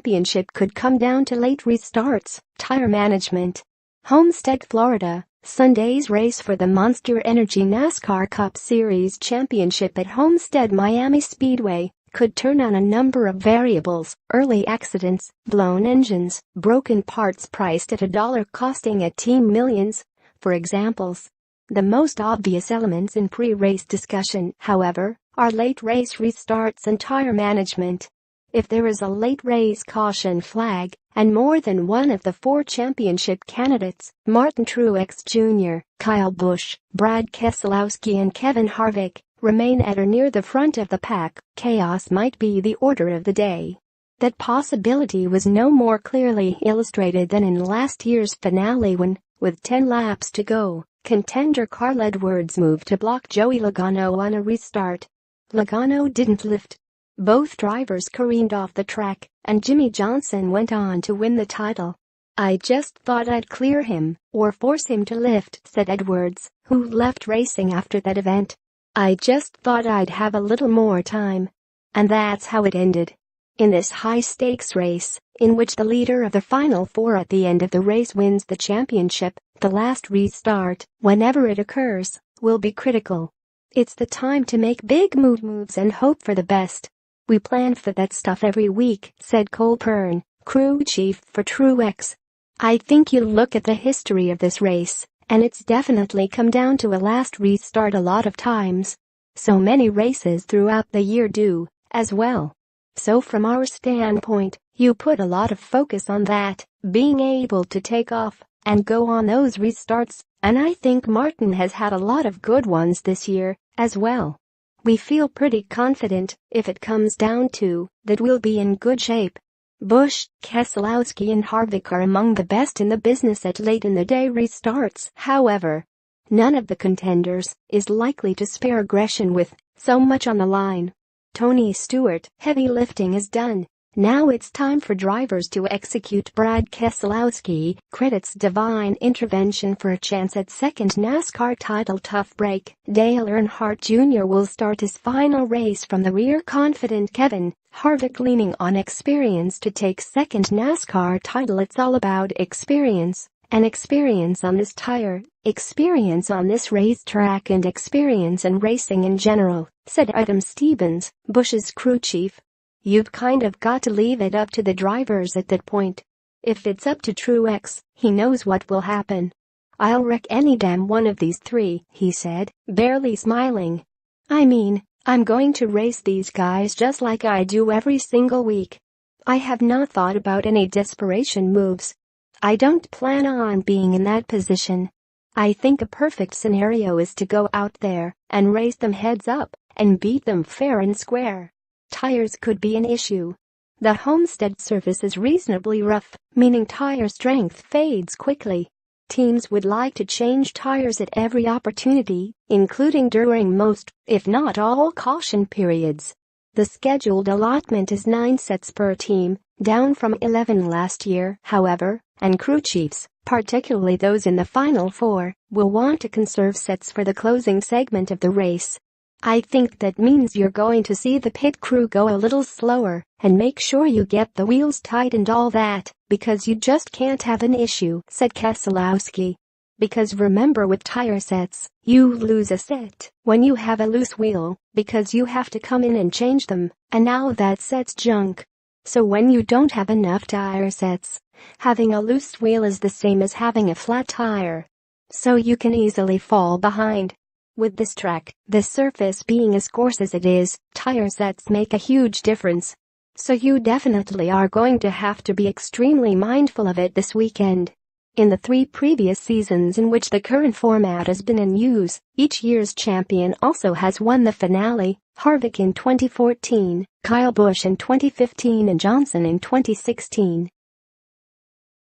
Championship could come down to late restarts, tire management. Homestead, Florida, Sunday's race for the Monster Energy NASCAR Cup Series Championship at Homestead-Miami Speedway could turn on a number of variables: early accidents, blown engines, broken parts priced at $1 costing a team millions, for examples. The most obvious elements in pre-race discussion, however, are late race restarts and tire management. If there is a late race caution flag, and more than one of the 4 championship candidates, Martin Truex Jr., Kyle Busch, Brad Keselowski and Kevin Harvick, remain at or near the front of the pack, chaos might be the order of the day. That possibility was no more clearly illustrated than in last year's finale when, with 10 laps to go, contender Carl Edwards moved to block Joey Logano on a restart. Logano didn't lift. Both drivers careened off the track, and Jimmie Johnson went on to win the title. "I just thought I'd clear him, or force him to lift," said Edwards, who left racing after that event. "I just thought I'd have a little more time." And that's how it ended. In this high-stakes race, in which the leader of the Final Four at the end of the race wins the championship, the last restart, whenever it occurs, will be critical. It's the time to make big moves and hope for the best. "We plan for that stuff every week," said Cole Pearn, crew chief for Truex. "I think you look at the history of this race, and it's definitely come down to a last restart a lot of times. So many races throughout the year do, as well. So from our standpoint, you put a lot of focus on that, being able to take off and go on those restarts, and I think Martin has had a lot of good ones this year, as well. We feel pretty confident, if it comes down to, that we'll be in good shape." Busch, Keselowski and Harvick are among the best in the business at late-in-the-day restarts. However, none of the contenders is likely to spare aggression with so much on the line. Tony Stewart, heavy lifting is done. Now it's time for drivers to execute. Brad Keselowski credits divine intervention for a chance at second NASCAR title. Tough break. Dale Earnhardt Jr. will start his final race from the rear. Confident Kevin Harvick leaning on experience to take second NASCAR title. "It's all about experience, and experience on this tire, experience on this racetrack and experience in racing in general," said Adam Stevens, Busch's crew chief. "You've kind of got to leave it up to the drivers at that point. If it's up to Truex, he knows what will happen. I'll wreck any damn one of these 3, he said, barely smiling. "I mean, I'm going to race these guys just like I do every single week. I have not thought about any desperation moves. I don't plan on being in that position. I think a perfect scenario is to go out there and race them heads up and beat them fair and square. Tires could be an issue. The Homestead surface is reasonably rough, meaning tire strength fades quickly. Teams would like to change tires at every opportunity, including during most, if not all, caution periods. The scheduled allotment is 9 sets per team, down from 11 last year, however, and crew chiefs, particularly those in the Final Four, will want to conserve sets for the closing segment of the race. I think that means you're going to see the pit crew go a little slower and make sure you get the wheels tight and all that, because you just can't have an issue," said Keselowski. "Because remember, with tire sets, you lose a set when you have a loose wheel, because you have to come in and change them, and now that set's junk. So when you don't have enough tire sets, having a loose wheel is the same as having a flat tire. So you can easily fall behind. With this track, the surface being as coarse as it is, tire sets make a huge difference. So you definitely are going to have to be extremely mindful of it this weekend." In the 3 previous seasons in which the current format has been in use, each year's champion also has won the finale: Harvick in 2014, Kyle Busch in 2015 and Johnson in 2016.